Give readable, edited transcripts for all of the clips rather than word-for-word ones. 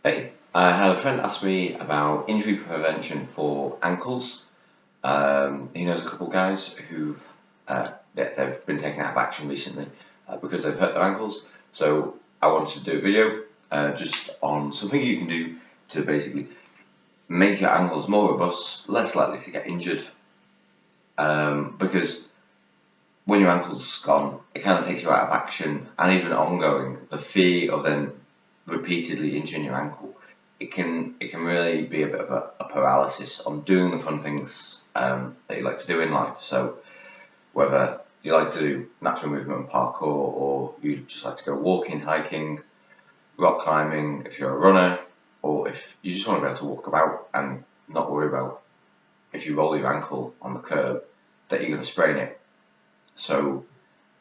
Hey, I had a friend ask me about injury prevention for ankles. He knows a couple guys who've they've been taken out of action recently because they've hurt their ankles. So I wanted to do a video just on something you can do to basically make your ankles more robust, less likely to get injured. Because when your ankle's gone, it kind of takes you out of action, and even ongoing, the fear of then repeatedly injuring your ankle, it can really be a bit of a paralysis on doing the fun things that you like to do in life. So whether you like to do natural movement and parkour, or you just like to go walking, hiking, rock climbing, if you're a runner, or if you just want to be able to walk about and not worry about if you roll your ankle on the curb that you're going to sprain it. So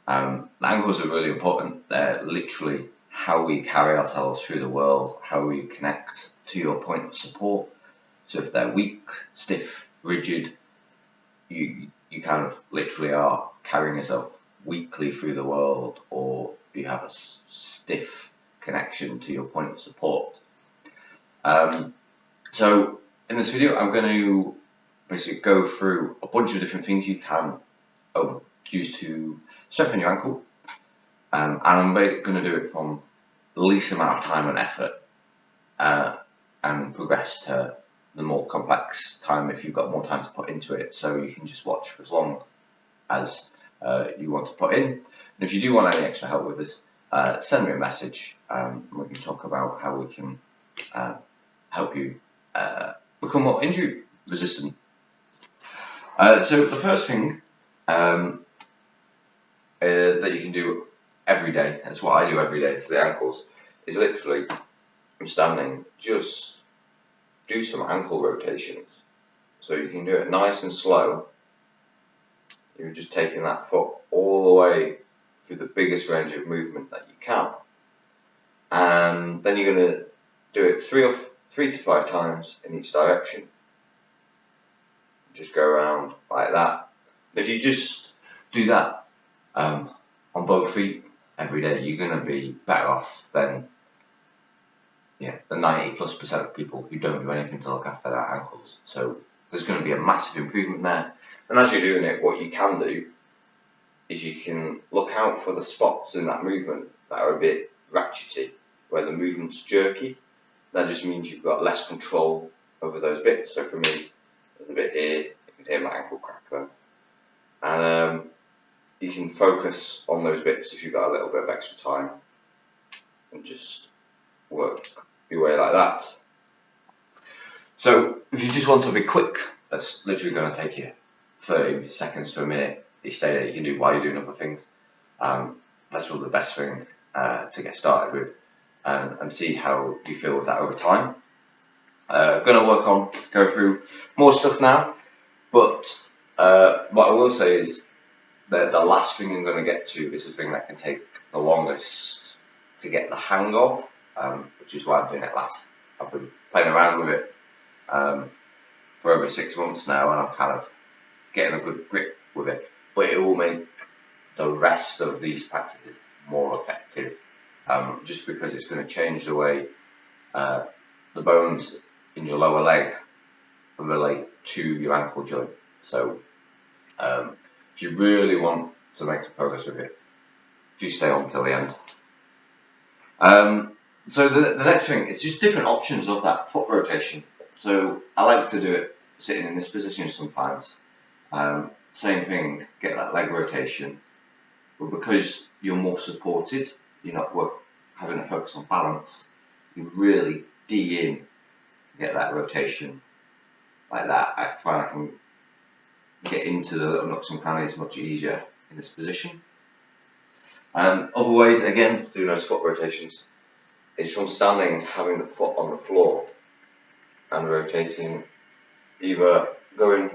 the ankles are really important. They're literally how we carry ourselves through the world, how we connect to your point of support. So if they're weak, stiff, rigid, you kind of literally are carrying yourself weakly through the world, or you have a stiff connection to your point of support. So in this video, I'm going to basically go through a bunch of different things you can use to strengthen your ankle, and I'm going to do it from the least amount of time and effort, and progress to the more complex time if you've got more time to put into it. So you can just watch for as long as you want to put in. And if you do want any extra help with this, send me a message, and we can talk about how we can help you become more injury resistant. So the first thing that you can do every day, that's what I do every day for the ankles, is literally, I'm standing, just do some ankle rotations. So you can do it nice and slow. You're just taking that foot all the way through the biggest range of movement that you can. And then you're going to do it three to five times in each direction. Just go around like that. If you just do that on both feet every day, you're going to be better off than the 90+% of people who don't do anything to look after their ankles. So there's going to be a massive improvement there. And as you're doing it, what you can do is you can look out for the spots in that movement that are a bit ratchety, where the movement's jerky. That just means you've got less control over those bits. So for me, there's a bit here, you can hear my ankle crack there. And you can focus on those bits if you've got a little bit of extra time, and just work your way like that. So if you just want something quick, that's literally going to take you 30 seconds to a minute each day that you can do while you're doing other things. That's probably the best thing to get started with, and see how you feel with that over time. Going to go through more stuff now, but what I will say is that the last thing I'm going to get to is the thing that can take the longest to get the hang of, which is why I'm doing it last. I've been playing around with it for over 6 months now, and I'm kind of getting a good grip with it. But it will make the rest of these practices more effective, just because it's going to change the way the bones in your lower leg relate to your ankle joint. So if you really want to make some progress with it, do stay on till the end. So the next thing is just different options of that foot rotation. So I like to do it sitting in this position sometimes. Same thing, get that leg rotation, but because you're more supported, you're not having to focus on balance, you really dig in, get that rotation like that. I find I can get into the little nooks and crannies much easier in this position. Other ways, again, doing those foot rotations, is from standing, having the foot on the floor and rotating, either going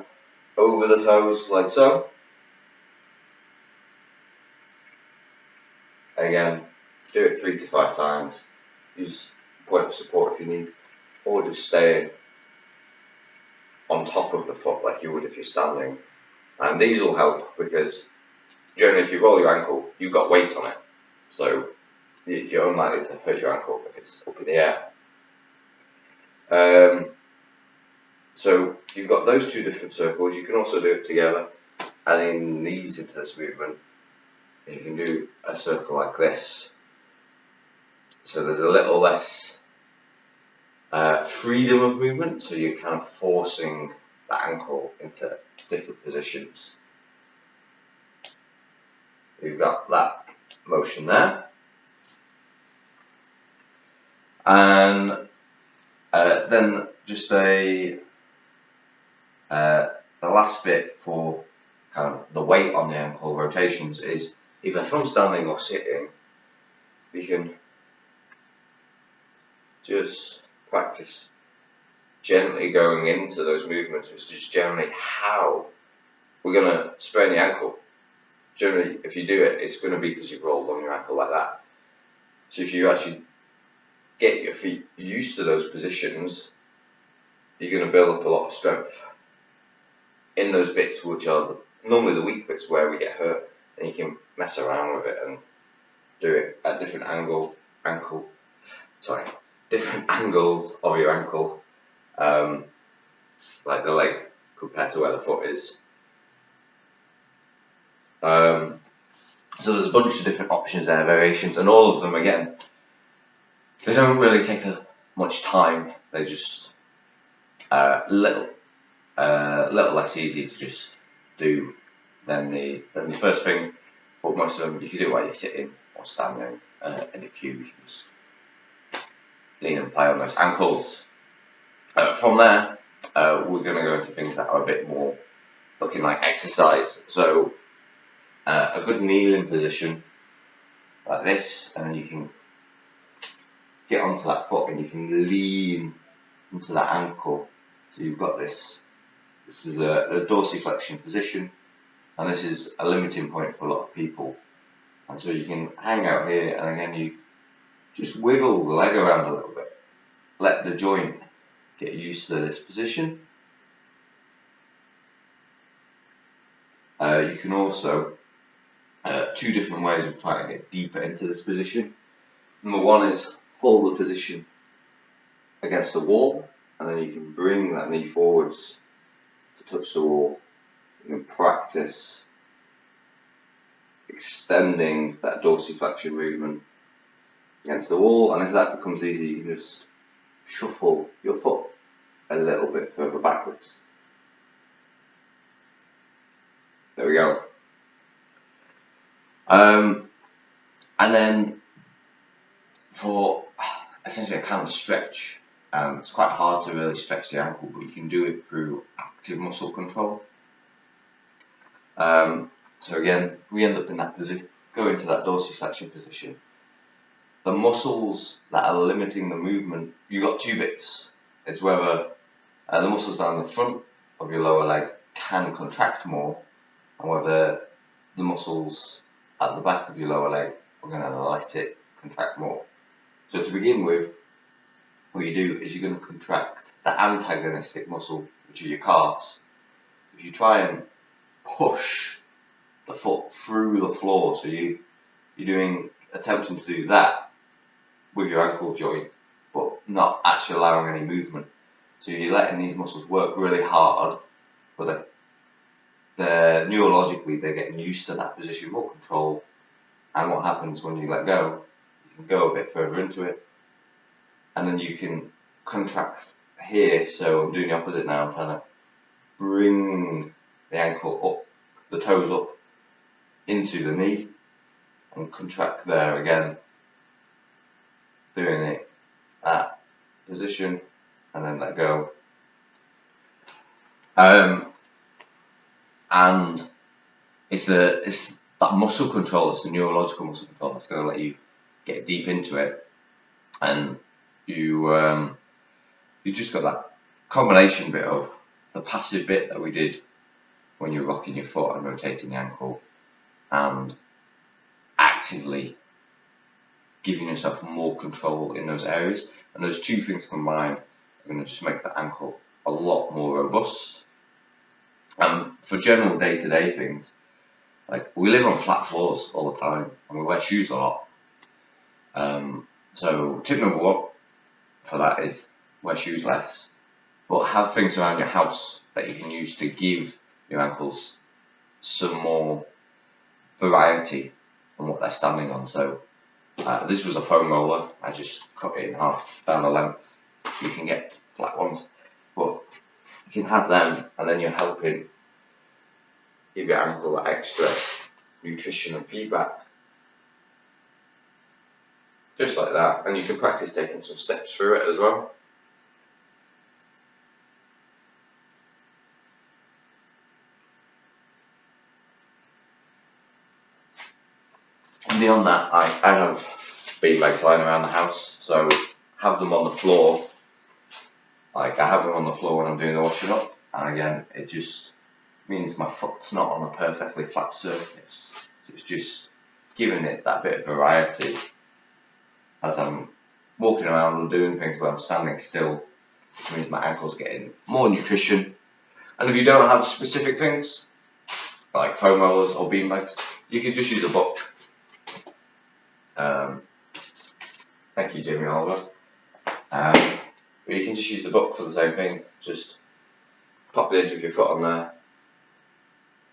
over the toes like so. Again, do it 3 to 5 times. Use point of support if you need, or just staying on top of the foot like you would if you're standing. And these will help because generally, if you roll your ankle, you've got weight on it, so you're unlikely to hurt your ankle if it's up in the air. So you've got those two different circles. You can also do it together, adding these into this movement. You can do a circle like this. So there's a little less freedom of movement, so you're kind of forcing the ankle into different positions. You've got that motion there. And then just the last bit for kind of the weight on the ankle rotations is either from standing or sitting. We can just practice gently going into those movements, which is generally how we're going to sprain the ankle. Generally, if you do it, it's going to be because you've rolled on your ankle like that. So if you actually get your feet used to those positions, you're going to build up a lot of strength in those bits which are normally the weak bits where we get hurt, and you can mess around with it and do it at different different angles of your ankle, like the leg compared to where the foot is. So there's a bunch of different options there, variations, and all of them, again, they don't really take much time. They're just little less easy to just do than the first thing. But most of them you can do while you're sitting or standing in a queue. You can just lean and play on those ankles. From there, we're going to go into things that are a bit more looking like exercise. So a good kneeling position like this, and then you can get onto that foot and you can lean into that ankle. So you've got this. This is a dorsiflexion position, and this is a limiting point for a lot of people. And so you can hang out here, and again you just wiggle the leg around a little bit. Let the joint get used to this position. You can also, two different ways of trying to get deeper into this position. Number one is hold the position against the wall, and then you can bring that knee forwards to touch the wall. You can practice extending that dorsiflexion movement against the wall, and if that becomes easy, you can just shuffle your foot a little bit further backwards. There we go. And then for essentially a kind of stretch, it's quite hard to really stretch the ankle, but you can do it through active muscle control. So again, we end up in that position, go into that dorsiflexion position. The muscles that are limiting the movement, you've got two bits. It's whether the muscles down the front of your lower leg can contract more, and whether the muscles at the back of your lower leg are going to let it contract more. So to begin with, what you do is you're going to contract the antagonistic muscle, which are your calves. If you try and push the foot through the floor, so you're attempting to do that with your ankle joint, but not actually allowing any movement. So you're letting these muscles work really hard, but they're neurologically they're getting used to that position, more control. And what happens when you let go? You can go a bit further into it, and then you can contract here. So I'm doing the opposite now. I'm trying to bring the ankle up, the toes up into the knee, and contract there again. Doing it at position, and then let go. And it's that muscle control, it's the neurological muscle control that's going to let you get deep into it, and you just got that combination bit of the passive bit that we did when you're rocking your foot and rotating the ankle, and actively giving yourself more control in those areas. And those two things combined are going to just make the ankle a lot more robust. For general day-to-day things, like we live on flat floors all the time and we wear shoes a lot. So tip number one for that is wear shoes less, but have things around your house that you can use to give your ankles some more variety on what they're standing on. So this was a foam roller. I just cut it in half down the length. You can get flat ones, but you can have them, and then you're helping give your ankle that extra nutrition and feedback. Just like that, and you can practice taking some steps through it as well. And beyond that, I have beanbags lying around the house, so have them on the floor. Like I have them on the floor when I'm doing the washing up, and again, it just means my foot's not on a perfectly flat surface. So it's just giving it that bit of variety as I'm walking around and doing things where I'm standing still, which means my ankle's getting more nutrition. And if you don't have specific things, like foam rollers or beanbags, you can just use a book. Thank you, Jamie Oliver. But you can just use the book for the same thing. Just pop the edge of your foot on there,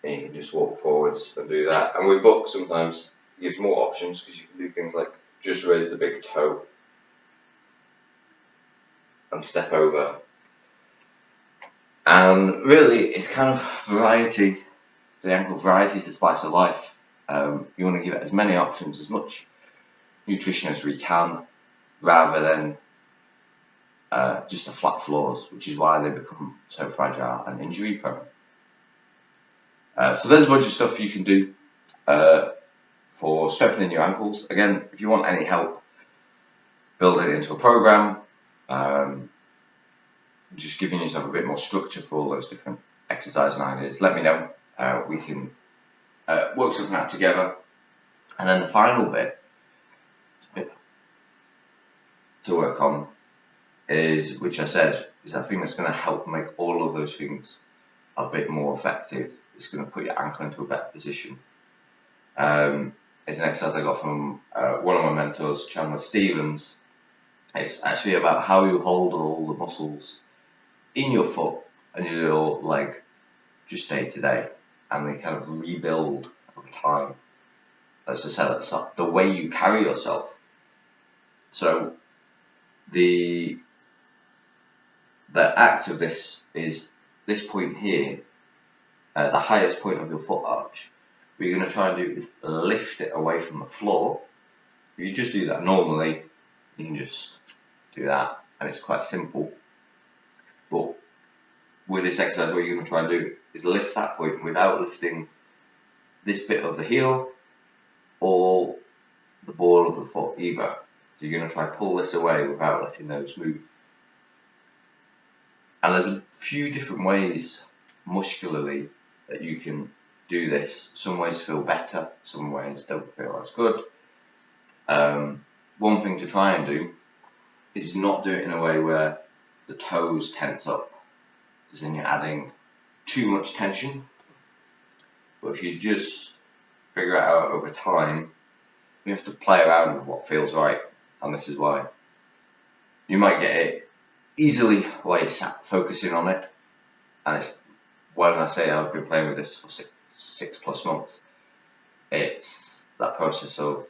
and you can just walk forwards and do that. And with books, sometimes it gives more options because you can do things like just raise the big toe and step over. And really, it's kind of variety. The ankle variety is the spice of life. You want to give it as many options, as much nutrition as we can, rather than just the flat floors, which is why they become so fragile and injury prone. So there's a bunch of stuff you can do for strengthening your ankles. Again, if you want any help building it into a program, just giving yourself a bit more structure for all those different exercises and ideas, let me know. We can work something out together. And then the final bit to work on is, which I said, is that thing that's going to help make all of those things a bit more effective. It's going to put your ankle into a better position. It's an exercise I got from one of my mentors, Chandler Stevens. It's actually about how you hold all the muscles in your foot and your leg just day to day, and they kind of rebuild over time. As I said at the top, the way you carry yourself. So the act of this is this point here, the highest point of your foot arch. What you're going to try and do is lift it away from the floor. If you just do that normally, you can just do that, and it's quite simple. But with this exercise, what you're going to try and do is lift that point without lifting this bit of the heel or the ball of the foot either. So you're going to try and pull this away without letting those move. And there's a few different ways muscularly that you can do this. Some ways feel better, some ways don't feel as good. One thing to try and do is not do it in a way where the toes tense up, because then you're adding too much tension. But if you just figure it out over time, you have to play around with what feels right, and this is why. You might get it easily while you're sat focusing on it, and it's, when I say I've been playing with this for six plus months, it's that process of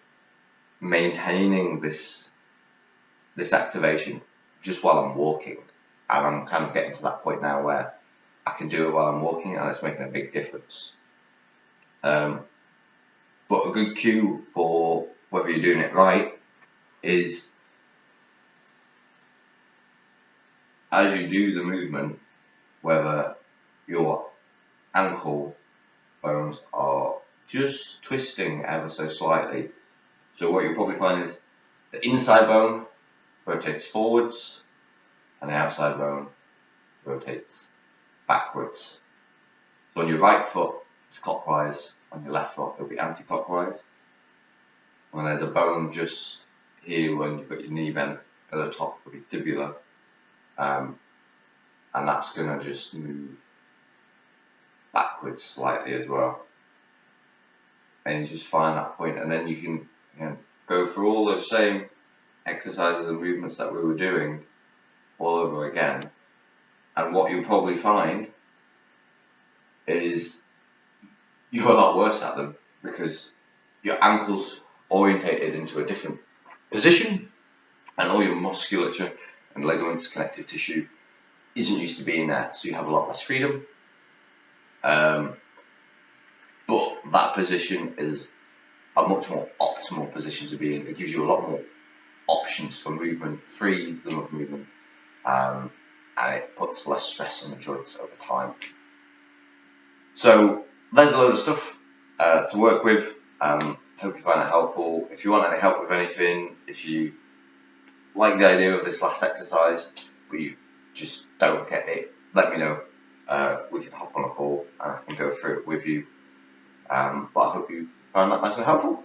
maintaining this activation just while I'm walking, and I'm kind of getting to that point now where I can do it while I'm walking, and it's making a big difference. But a good cue for whether you're doing it right is, as you do the movement, whether your ankle bones are just twisting ever so slightly. So what you'll probably find is the inside bone rotates forwards and the outside bone rotates backwards. So on your right foot it's clockwise, on your left foot it'll be anti-clockwise. And there's a bone just here when you've got your knee bent at the top, will be tibular, and that's going to just move backwards slightly as well. And you just find that point, and then you can go through all those same exercises and movements that we were doing, all over again. And what you'll probably find is you're a lot worse at them because your ankle's orientated into a different position, and all your musculature and ligaments, connective tissue isn't used to being there, so you have a lot less freedom. But that position is a much more optimal position to be in. It gives you a lot more options for movement, freedom of movement, and it puts less stress on the joints over time. So there's a load of stuff to work with. Hope you find it helpful. If you want any help with anything, if you like the idea of this last exercise, but you just don't get it, let me know. We can hop on a call and I can go through it with you. But I hope you found that nice and helpful.